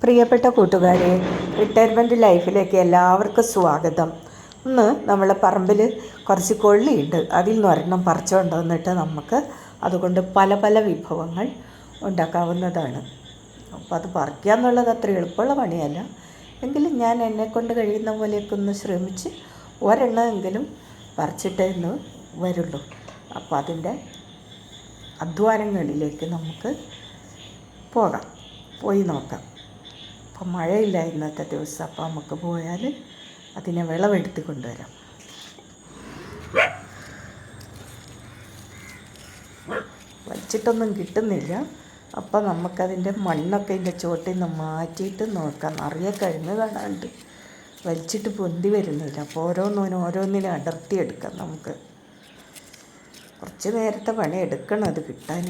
പ്രിയപ്പെട്ട കൂട്ടുകാരെ, റിട്ടയർമെൻറ്റ് ലൈഫിലേക്ക് എല്ലാവർക്കും സ്വാഗതം. ഇന്ന് നമ്മളെ പറമ്പിൽ കുറച്ച് കൊള്ളിയുണ്ട്. അതിൽ നിന്ന് ഒരെണ്ണം പറിച്ചുകൊണ്ട് വന്നിട്ട് നമുക്ക് അതുകൊണ്ട് പല പല വിഭവങ്ങൾ ഉണ്ടാക്കാവുന്നതാണ്. അപ്പോൾ അത് പറിക്കുക എന്നുള്ളത് അത്ര എളുപ്പമുള്ള പണിയല്ല. എങ്കിലും ഞാൻ എന്നെക്കൊണ്ട് കഴിയുന്ന പോലെയൊക്കെ ഒന്ന് ശ്രമിച്ച് ഒരെണ്ണമെങ്കിലും പറിച്ചിട്ടേ ഇന്ന് വരുള്ളൂ. അപ്പോൾ അതിൻ്റെ അധ്വാനങ്ങളിലേക്ക് നമുക്ക് പോയി നോക്കാം. അപ്പം മഴയില്ല ഇന്നത്തെ ദിവസം. അപ്പോൾ നമുക്ക് പോയാൽ അതിനെ വിളവെടുത്ത് കൊണ്ടുവരാം. വലിച്ചിട്ടൊന്നും കിട്ടുന്നില്ല. അപ്പം നമുക്കതിൻ്റെ മണ്ണൊക്കെ ഇതിൻ്റെ ചുവട്ടിൽ നിന്ന് മാറ്റിയിട്ട് നോക്കാം. നിറയെ കഴിഞ്ഞ് കാണാണ്ട് വലിച്ചിട്ട് പൊന്തി വരുന്നില്ല. അപ്പോൾ ഓരോന്നിനെ അടർത്തിയെടുക്കാം. നമുക്ക് കുറച്ച് നേരത്തെ പണി എടുക്കണം അത് കിട്ടാൻ.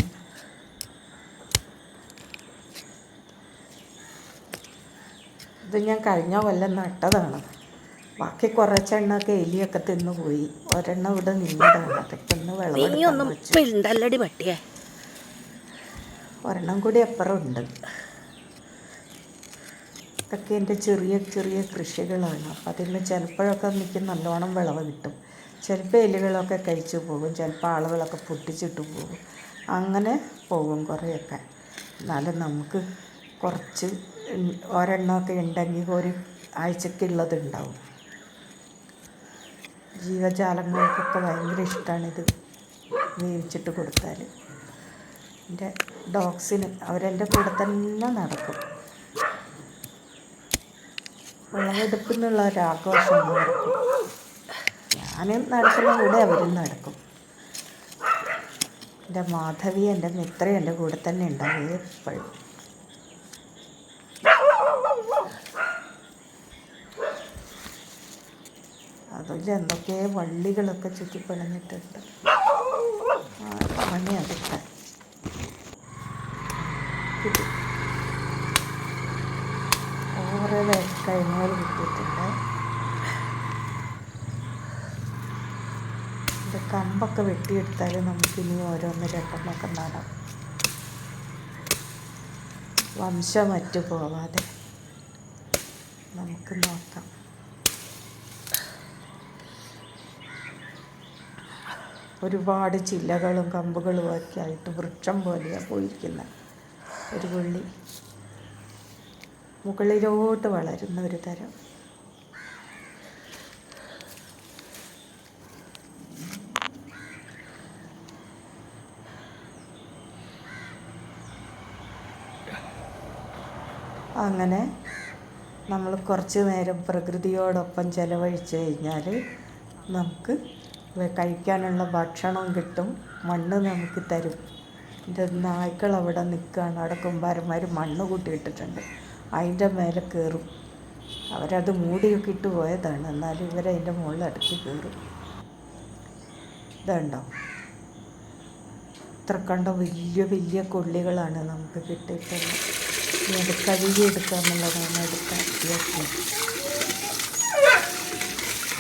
ഇത് ഞാൻ കഴിഞ്ഞ കൊല്ലം നട്ടതാണ്. ബാക്കി കുറച്ചെണ്ണൊക്കെ എലിയൊക്കെ തിന്നു പോയി. ഒരെണ്ണം ഇവിടെ നിന്നതാണ്. അതൊക്കെ ഒന്ന് ഒരെണ്ണം കൂടി അപ്പുറം ഉണ്ട്. ഇതൊക്കെ എൻ്റെ ചെറിയ ചെറിയ കൃഷികളാണ്. അപ്പം അതിൽ നിന്ന് ചിലപ്പോഴൊക്കെ എനിക്ക് നല്ലോണം വിളവ് കിട്ടും. ചിലപ്പോൾ എലികളൊക്കെ കഴിച്ചു പോകും, ചിലപ്പോൾ ആളുകളൊക്കെ പൊട്ടിച്ചിട്ട് പോകും. അങ്ങനെ പോകും കുറേയൊക്കെ. എന്നാലും നമുക്ക് കുറച്ച് ഒരെണ്ണമൊക്കെ ഉണ്ടെങ്കിൽ ഒരു ആഴ്ചക്കുള്ളതുണ്ടാവും. ജീവജാലങ്ങൾക്കൊക്കെ ഭയങ്കര ഇഷ്ടമാണിത് വേവിച്ചിട്ട് കൊടുത്താൽ. എൻ്റെ ഡോഗ്സിന് അവരെൻ്റെ കൂടെ തന്നെ നടക്കും. വിളവെടുപ്പെന്നുള്ള ഒരാഘോഷം നടക്കും. ഞാൻ നടക്കുന്ന കൂടെ അവരും നടക്കും. എൻ്റെ മാധവി, എൻ്റെ മിത്ര എൻ്റെ കൂടെ തന്നെ ഉണ്ടാവും എപ്പോഴും. അതിൽ എന്തൊക്കെ വള്ളികളൊക്കെ ചുറ്റിപ്പണഞ്ഞിട്ടുണ്ട്. പണി അതൊക്കെ ഓരോ കഴിഞ്ഞവർ കിട്ടിയിട്ടുണ്ട്. ഇത് കമ്പൊക്കെ വെട്ടിയെടുത്താൽ നമുക്കിനി ഓരോന്ന് രണ്ടെണ്ണമൊക്കെ നടാം. വംശം മറ്റു പോവാതെ നമുക്ക് നോക്കാം. ഒരുപാട് ചില്ലകളും കമ്പുകളും ഒക്കെ ആയിട്ട് വൃക്ഷം പോലെയാണ് പോയിരിക്കുന്ന ഒരു കൊള്ളി. മുകളിലോട്ട് വളരുന്ന ഒരു തരം. അങ്ങനെ നമ്മൾ കുറച്ച് നേരം പ്രകൃതിയോടൊപ്പം ചിലവഴിച്ച് കഴിഞ്ഞാൽ നമുക്ക് കഴിക്കാനുള്ള ഭക്ഷണം കിട്ടും. മണ്ണ് നമുക്ക് തരും. എൻ്റെ നായ്ക്കൾ അവിടെ നിൽക്കുകയാണ്. അവിടെ കുമ്പാരന്മാർ മണ്ണ് കൂട്ടിയിട്ടിട്ടുണ്ട്. അതിൻ്റെ മേലെ കയറും. അവരത് മൂടിയൊക്കെ ഇട്ട് പോയതാണ്. എന്നാലും ഇവരതിൻ്റെ മുകളിൽ അടുക്കി കയറും. ഇതുണ്ടോ, ഇത്ര കണ്ട വലിയ വലിയ കൊള്ളികളാണ് നമുക്ക് കിട്ടിയിട്ടുള്ളത്. ഇനി അത് കഴുകിയെടുക്കാമെന്നുള്ളതാണ് അടുത്ത യോഗ്യം.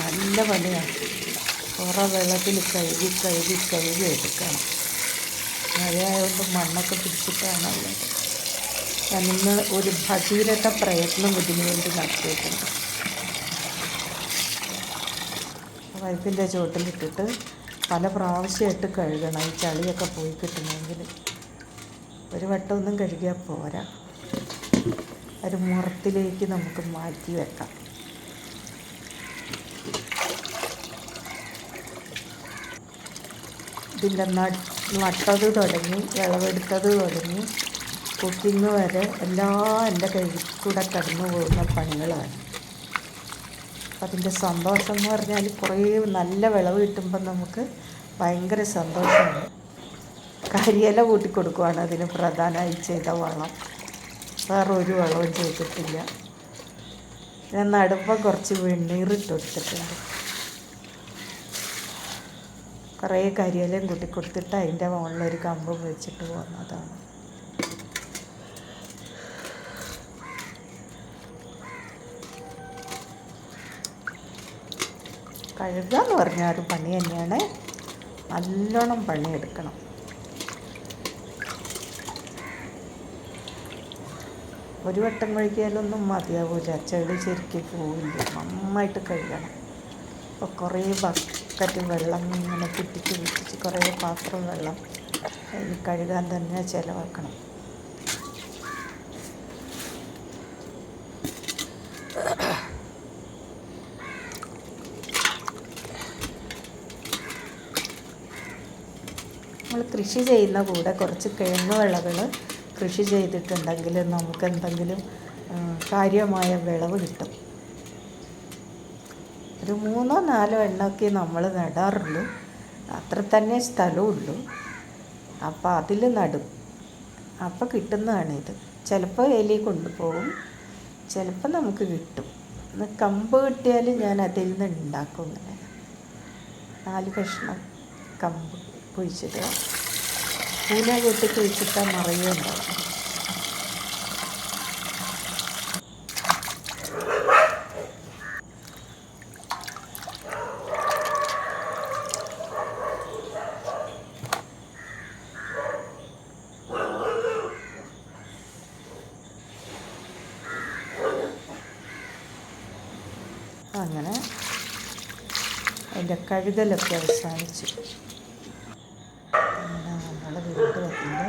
നല്ല പണിയാണ്. കുറേ വെള്ളത്തിൽ കഴുകി എടുക്കണം. മഴയായതുകൊണ്ട് മണ്ണൊക്കെ പിടിച്ചിട്ടാണുള്ളത്. ഞാനിന്ന് ഒരു ഭഗീരഥ പ്രയത്നം ഇതിനു വേണ്ടി നടത്തിയിട്ടുണ്ട്. പൈപ്പിൻ്റെ ചുവട്ടിലിട്ടിട്ട് പല പ്രാവശ്യമായിട്ട് കഴുകണം. ഈ ചളിയൊക്കെ പോയി കിട്ടണമെങ്കിൽ ഒരു വട്ടമൊന്നും കഴുകിയാൽ പോരാ. ഒരു മുറത്തിലേക്ക് നമുക്ക് മാറ്റി വെക്കാം. ഇതിൻ്റെ നട്ടത് തുടങ്ങി വിളവെടുത്തത് തുടങ്ങി കുക്കിങ് വരെ എല്ലാം എൻ്റെ കയ്യിൽ കൂടെ കടന്നു പോകുന്ന പണികളാണ്. അതിൻ്റെ സന്തോഷം എന്ന് പറഞ്ഞാൽ കുറേ നല്ല വിളവ് കിട്ടുമ്പോൾ നമുക്ക് ഭയങ്കര സന്തോഷമാണ്. കരിയില കൂട്ടിക്കൊടുക്കുവാണ് അതിന് പ്രധാനമായി ചെയ്ത വളം. വേറെ ഒരു വളവും ചെയ്തിട്ടില്ല. ഞാൻ നടുമ്പോൾ കുറച്ച് വെണ്ണീറിട്ട് കൊടുത്തിട്ടുണ്ട്. കുറേ കരിയിലയും കൂട്ടിക്കൊടുത്തിട്ട് അതിൻ്റെ മുകളിലൊരു കമ്പ് വെച്ചിട്ട് പോകുന്നതാണ്. കഴുകുക എന്ന് പറഞ്ഞാൽ ഒരു പണി തന്നെയാണ്. നല്ലോണം പണിയെടുക്കണം. ഒരു വട്ടം കഴുകിയാലൊന്നും മതിയാവില്ല, ചെളി ശരിക്കും പോവില്ല, നന്നായിട്ട് കഴുകണം. അപ്പോൾ കുറേ ബക്കറ്റ് വെള്ളം ഇങ്ങനെ പിറ്റിച്ച് കുറേ പാത്രം വെള്ളം അതിന് കഴുകാൻ തന്നെ ചിലവാക്കണം. നമ്മൾ കൃഷി ചെയ്യുന്ന കൂടെ കുറച്ച് കിഴങ്ങ് വിളകൾ കൃഷി ചെയ്തിട്ടുണ്ടെങ്കിൽ നമുക്ക് എന്തെങ്കിലും കാര്യമായ വിളവ് കിട്ടും. ഒരു 3-4 എണ്ണമൊക്കെ നമ്മൾ നടാറുള്ളൂ, അത്ര തന്നെ സ്ഥലമുള്ളൂ. അപ്പോൾ അതിൽ നടും, അപ്പോൾ കിട്ടുന്നതാണിത്. ചിലപ്പോൾ എലി കൊണ്ടുപോകും, ചിലപ്പോൾ നമുക്ക് കിട്ടും. കമ്പ് കിട്ടിയാൽ ഞാൻ അതിൽ നിന്ന് ഉണ്ടാക്കും. ഇങ്ങനെ 4 കഷ്ണം കമ്പ് കുഴിച്ചിടുക, പൂല കൂട്ടി കുഴിച്ചിട്ടാൽ മറയുണ്ടാവും. അങ്ങനെ അതിൻ്റെ കഴുകലൊക്കെ അവസാനിച്ചു. നമ്മൾ വീണ്ടും അതിൻ്റെ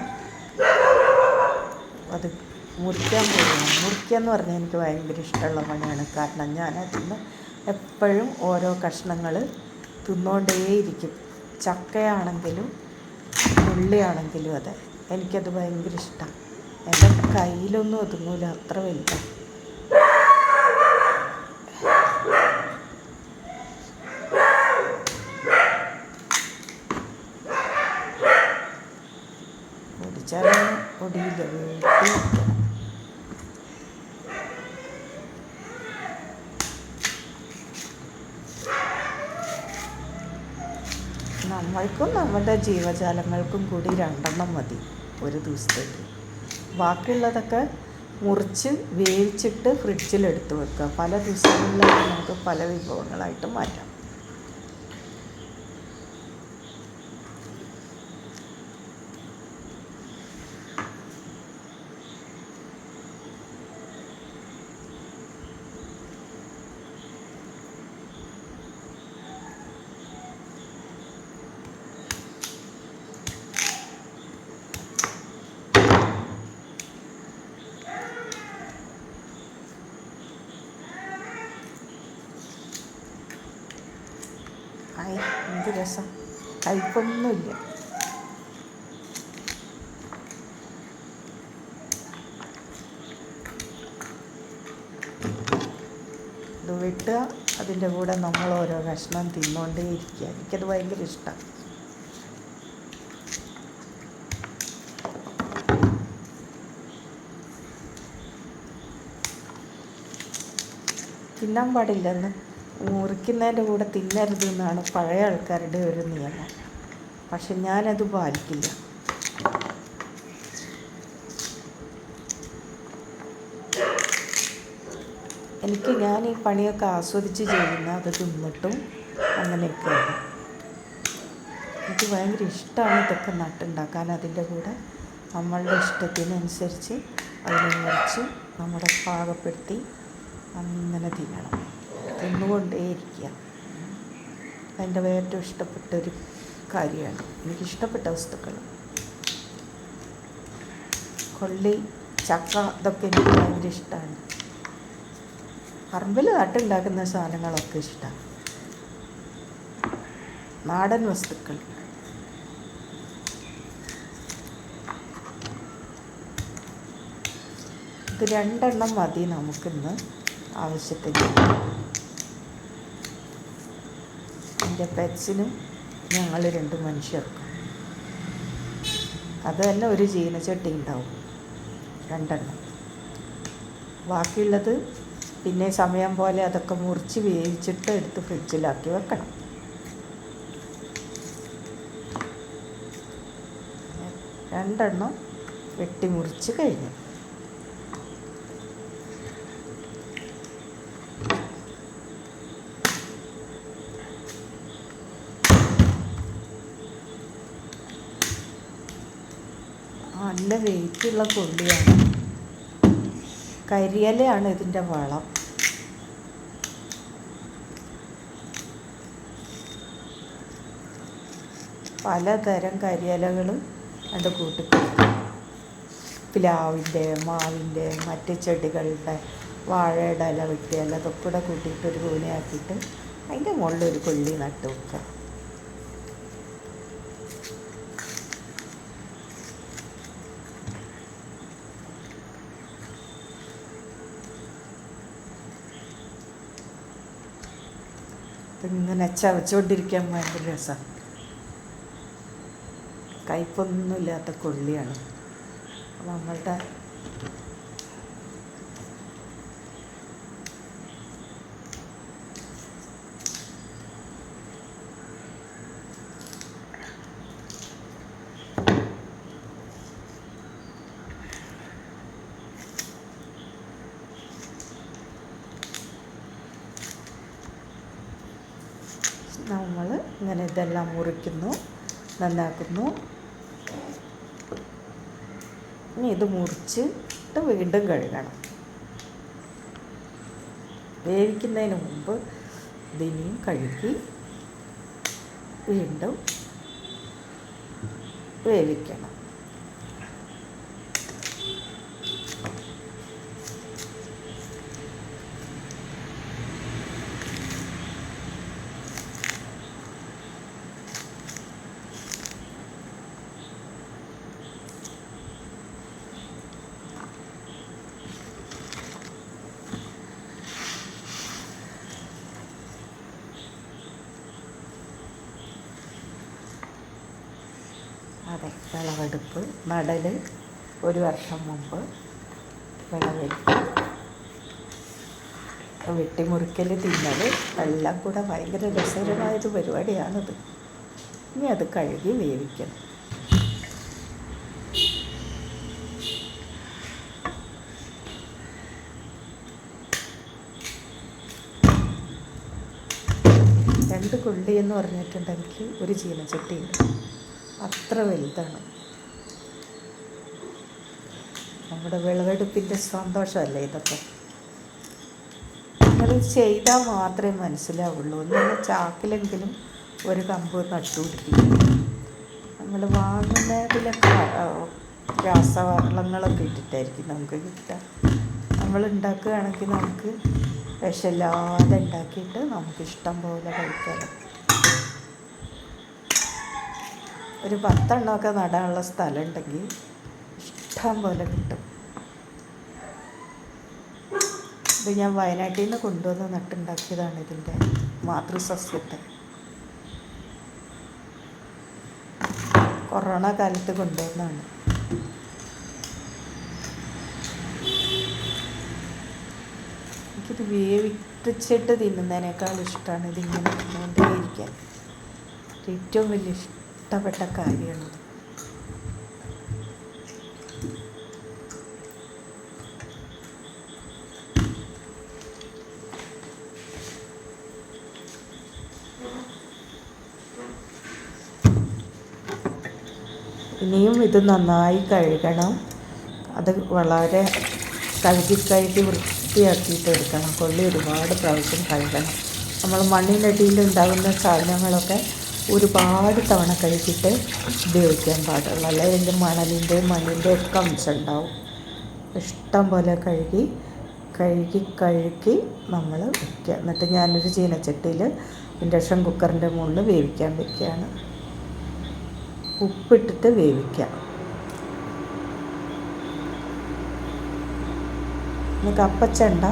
അത് മുറിക്കാൻ പോകുന്നു. മുറിക്കാന്ന് പറഞ്ഞാൽ എനിക്ക് ഭയങ്കര ഇഷ്ടമുള്ള പണിയാണ്. കാരണം ഞാനതിന് എപ്പോഴും ഓരോ കഷ്ണങ്ങൾ തിന്നുകൊണ്ടേയിരിക്കും. ചക്കയാണെങ്കിലും ഉള്ളിയാണെങ്കിലും അതെ, എനിക്കത് ഭയങ്കര ഇഷ്ടമാണ്. എൻ്റെ കയ്യിലൊന്നും ഒതുങ്ങൂല, അത്ര വലുതാണ്. പൊടിച്ചാലൊന്നും പൊടിയില്ല, വീട്ടിൽ നമ്മൾക്കും നമ്മുടെ ജീവജാലങ്ങൾക്കും കൂടി 2 മതി ഒരു ദിവസത്തേക്ക്. ബാക്കിയുള്ളതൊക്കെ മുറിച്ച് വേവിച്ചിട്ട് ഫ്രിഡ്ജിലെടുത്ത് വെക്കുക. പല ദിവസങ്ങളിലായിട്ട് നമുക്ക് പല വിഭവങ്ങളായിട്ട് മാറ്റാം. എന്ത് രസം, കയ്പൊന്നുമില്ല. ഇത് വിട്ടുക, അതിൻ്റെ കൂടെ നമ്മൾ ഓരോ കഷ്ണം തിന്നുകൊണ്ടേ ഇരിക്കുക. എനിക്കത് ഭയങ്കര ഇഷ്ടമാണ്. തിന്നാൻ പാടില്ലെന്ന്, മുറിക്കുന്നതിൻ്റെ കൂടെ തിന്നരുത് എന്നാണ് പഴയ ആൾക്കാരുടെ ഒരു നിയമം. പക്ഷെ ഞാനത് പാലിക്കില്ല. ഞാൻ ഈ പണിയൊക്കെ ആസ്വദിച്ച് ചെയ്യുന്ന അത് തിന്നിട്ടും അങ്ങനെയൊക്കെയാണ്. എനിക്ക് ഭയങ്കര ഇഷ്ടമാണ് ഇതൊക്കെ നട്ടുണ്ടാക്കാൻ. അതിൻ്റെ കൂടെ നമ്മളുടെ ഇഷ്ടത്തിനനുസരിച്ച് അതിനെ മുറിച്ച് നമ്മുടെ പാകപ്പെടുത്തി അങ്ങനെ തിന്നണം, തിന്നുകൊണ്ടേയിരിക്കുക. എൻ്റെ ഏറ്റവും ഇഷ്ടപ്പെട്ടൊരു കാര്യമാണ്. എനിക്കിഷ്ടപ്പെട്ട വസ്തുക്കൾ കൊള്ളി, ചക്ക, ഇതൊക്കെ എനിക്ക് ഭയങ്കര ഇഷ്ടമാണ്. പറമ്പിൽ നട്ടുണ്ടാക്കുന്ന സാധനങ്ങളൊക്കെ ഇഷ്ടമാണ്. നാടൻ വസ്തുക്കൾ. ഇത് 2 എണ്ണം മതി നമുക്കിന്ന് ആവശ്യത്തിന്. എൻ്റെ പെറ്റ്സിനും ഞങ്ങൾ 2 മനുഷ്യർക്കും. അത് തന്നെ ഒരു ചീനച്ചട്ടി ഉണ്ടാവും, 2 എണ്ണം. ബാക്കിയുള്ളത് പിന്നെ സമയം പോലെ അതൊക്കെ മുറിച്ച് വേവിച്ചിട്ട് എടുത്ത് ഫ്രിഡ്ജിലാക്കി വെക്കണം. രണ്ടെണ്ണം വെട്ടി മുറിച്ച് കഴിഞ്ഞു. നല്ല വെയിറ്റുള്ള കൊള്ളിയാണ്. കരിയിലയാണ് ഇതിൻ്റെ വളം. പലതരം കരിയിലകൾ അത് കൂട്ടിക്കൊടുക്കും. പ്ലാവിൻ്റെ, മാവിൻ്റെ, മറ്റ് ചെടികളുടെ, വാഴയുടെ ഇല, വെട്ടിയില അതൊക്കെ കൂടെ കൂട്ടിയിട്ട് ഒരു കൂനയാക്കിയിട്ട് അതിൻ്റെ മുകളിൽ ഒരു കൊള്ളി നട്ട് വെക്കുക. ഇങ്ങനെ ചവച്ചുകൊണ്ടിരിക്കാൻ ഭയങ്കര രസമാണ്. കയ്പൊന്നുമില്ലാത്ത കൊള്ളിയാണ്. നമ്മളുടെ നമ്മൾ ഇങ്ങനെ ഇതെല്ലാം മുറിക്കുന്നു, നന്നാക്കുന്നു. ഇനി ഇത് മുറിച്ചിട്ട് വീണ്ടും കഴുകണം. വേവിക്കുന്നതിന് മുമ്പ് ഇതിനെയും കഴുകി വീണ്ടും വേവിക്കണം. അതെ, വിളവെടുപ്പ്, നടൽ, 1 വർഷം മുമ്പ് വിളവെടുപ്പ്, വെട്ടിമുറിക്കൽ, തിന്നൽ എല്ലാം കൂടെ ഭയങ്കര രസകരമായൊരു പരിപാടിയാണിത്. ഇനി അത് കഴുകി വേവിക്കണം. രണ്ട് കൊള്ളി എന്ന് പറഞ്ഞിട്ടുണ്ടെങ്കിൽ ഒരു ചീനച്ചട്ടിയുണ്ട്, അത്ര വലുതാണ്. നമ്മുടെ വിളവെടുപ്പിൻ്റെ സന്തോഷമല്ലേ ഇതൊക്കെ. നിങ്ങൾ ചെയ്താൽ മാത്രമേ മനസ്സിലാവുള്ളൂ. ഒന്നുള്ള ചാക്കിലെങ്കിലും ഒരു കമ്പ് നട്ടുപിടിപ്പിക്കും. നമ്മൾ വാങ്ങുന്നതിലൊക്കെ രാസവളങ്ങളൊക്കെ ഇട്ടിട്ടായിരിക്കും നമുക്ക് കിട്ടുക. നമ്മൾ ഉണ്ടാക്കുകയാണെങ്കിൽ നമുക്ക് വിഷമില്ലാതെ ഉണ്ടാക്കിയിട്ട് നമുക്ക് ഇഷ്ടം പോലെ കഴിക്കാമല്ലോ. ഒരു 10 എണ്ണമൊക്കെ നടാനുള്ള സ്ഥലം ഉണ്ടെങ്കിൽ ഇഷ്ടം പോലെ കിട്ടും. ഇത് ഞാൻ വയനാട്ടിൽ നിന്ന് കൊണ്ടുവന്ന് നട്ടുണ്ടാക്കിയതാണ്. ഇതിൻ്റെ മാതൃസസ്യത്തെ കൊറോണ കാലത്ത് കൊണ്ടുവന്നതാണ്. എനിക്കിത് വേവിച്ചിട്ട് തിന്നുന്നതിനേക്കാൾ ഇഷ്ടമാണ് ഇതിങ്ങനെ തിന്നുകൊണ്ടേയിരിക്കാൻ. ഏറ്റവും വലിയ ഇഷ്ടപ്പെട്ട കാര്യമാണ്. ഇനിയും ഇത് നന്നായി കഴുകണം. അത് വളരെ കഴുകി വൃത്തിയാക്കിയിട്ട് എടുക്കണം. കൊള്ളി ഒരുപാട് പ്രാവശ്യം കഴുകണം. നമ്മൾ മണ്ണിനടിയിൽ ഉണ്ടാകുന്ന സാധനങ്ങളൊക്കെ ഒരുപാട് തവണ കഴുകിയിട്ട് ഉപയോഗിക്കാൻ പാടുള്ളൂ. അല്ലെങ്കിൽ മണ്ണിൻ്റെ ഒക്കെ അംശം ഉണ്ടാവും. ഇഷ്ടം പോലെ കഴുകി നമ്മൾ വയ്ക്കുക. എന്നിട്ട് ഞാനൊരു ചീനച്ചട്ടിയിൽ ഇൻഡക്ഷൻ കുക്കറിൻ്റെ മുകളിൽ വേവിക്കാൻ വയ്ക്കുകയാണ്. ഉപ്പിട്ടിട്ട് വേവിക്കാം. ഇനി കപ്പച്ചണ്ട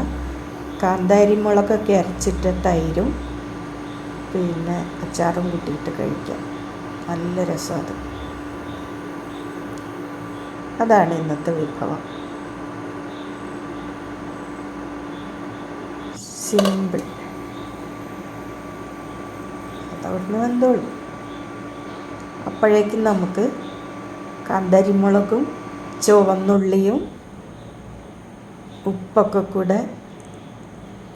കാന്താരി മുളകൊക്കെ അരച്ചിട്ട് തൈരും പിന്നെ അച്ചാറും കൂട്ടിയിട്ട് കഴിക്കാം. നല്ല രസം. അതാണ് ഇന്നത്തെ വിഭവം. സിമ്പിൾ. അതവിടുന്ന് വെന്തോളും. അപ്പോഴേക്കും നമുക്ക് കാന്താരിമുളകും ചുവന്നുള്ളിയും ഉപ്പൊക്കെ കൂടെ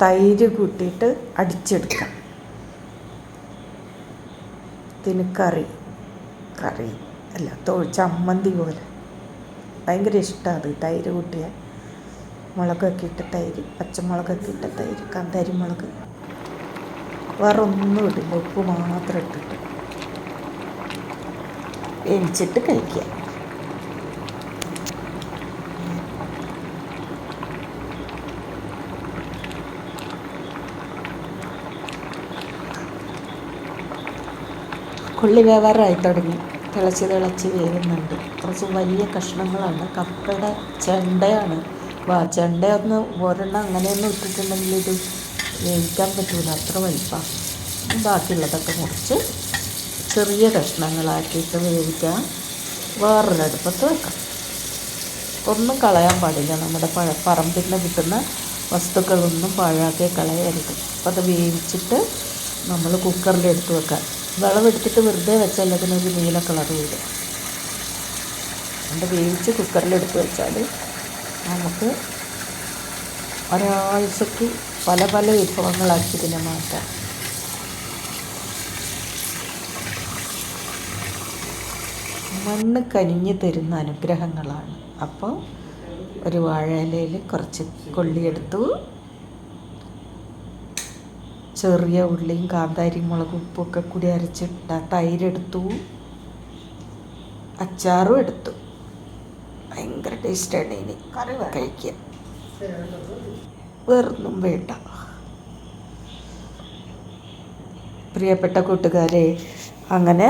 തൈര് കൂട്ടിയിട്ട് അടിച്ചെടുക്കാം. ഇതിന് കറി അല്ല ചമ്മന്തി പോലെ ഭയങ്കര ഇഷ്ടമാണ് അത് തൈര് കൂട്ടിയാൽ. മുളകൊക്കെ ഇട്ട തൈര്, പച്ചമുളകൊക്കെ ഇട്ട തൈര്, കാന്താരി മുളക്, വേറെ ഒന്നും ഇടില്ല, ഉപ്പ് മാത്രം ഇട്ടിട്ട് വേവിച്ചിട്ട് കഴിക്കുക. കൊള്ളി വേവാറായി തുടങ്ങി, തിളച്ച് വേവുന്നുണ്ട്. കുറച്ച് വലിയ കഷ്ണങ്ങളാണ്, കപ്പയുടെ ചെണ്ടയാണ്. ചെണ്ടയൊന്ന് ഒരെണ്ണം അങ്ങനെയൊന്നും ഇട്ടിട്ടുണ്ടെങ്കിൽ ഇത് വേവിക്കാൻ പറ്റില്ല, അത്ര വലിപ്പമാണ്. ബാക്കിയുള്ളതൊക്കെ മുറിച്ച് ചെറിയ കഷ്ണങ്ങളാക്കിയിട്ട് വേവിക്കാൻ വേറൊരടുപ്പത്ത് വെക്കാം. ഒന്നും കളയാൻ പാടില്ല, നമ്മുടെ പറമ്പിൽ നിന്ന് കിട്ടുന്ന വസ്തുക്കളൊന്നും പാഴാക്കി കളയരുത്. അപ്പോൾ അത് വേവിച്ചിട്ട് നമ്മൾ കുക്കറിൽ എടുത്ത് വെക്കാം. വിളവെടുത്തിട്ട് വെറുതെ വെച്ചാൽ അതിനൊരു നീല കളർ വരും. അതുകൊണ്ട് വേവിച്ച് കുക്കറിലെടുത്ത് വെച്ചാൽ നമുക്ക് ഒരാഴ്ചക്ക് പല പല വിഭവങ്ങളാക്കി ഇതിനെ മാറ്റാം. മണ്ണ് കനിഞ്ഞ് തരുന്ന അനുഗ്രഹങ്ങളാണ്. അപ്പോൾ ഒരു വാഴയിലയിൽ കുറച്ച് കൊള്ളിയെടുത്തു, ചെറിയ ഉള്ളിയും കാന്താരി മുളകും ഉപ്പൊക്കെ കൂടി അരച്ചിട്ട തൈരെടുത്തു, അച്ചാറും എടുത്തു. ഭയങ്കര ടേസ്റ്റാണ്. ഇനി കഴിക്കുക, വേറൊന്നും വേണ്ട. പ്രിയപ്പെട്ട കൂട്ടുകാരെ, അങ്ങനെ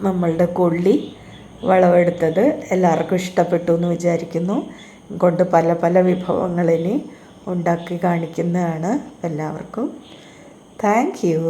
നമ്മളുടെ കൊള്ളി വിളവെടുത്തത് എല്ലാവർക്കും ഇഷ്ടപ്പെട്ടു എന്ന് വിചാരിക്കുന്നു. കൊണ്ട് പല പല വിഭവങ്ങളിനി ഉണ്ടാക്കി കാണിക്കുന്നതാണ്. എല്ലാവർക്കും താങ്ക് യു.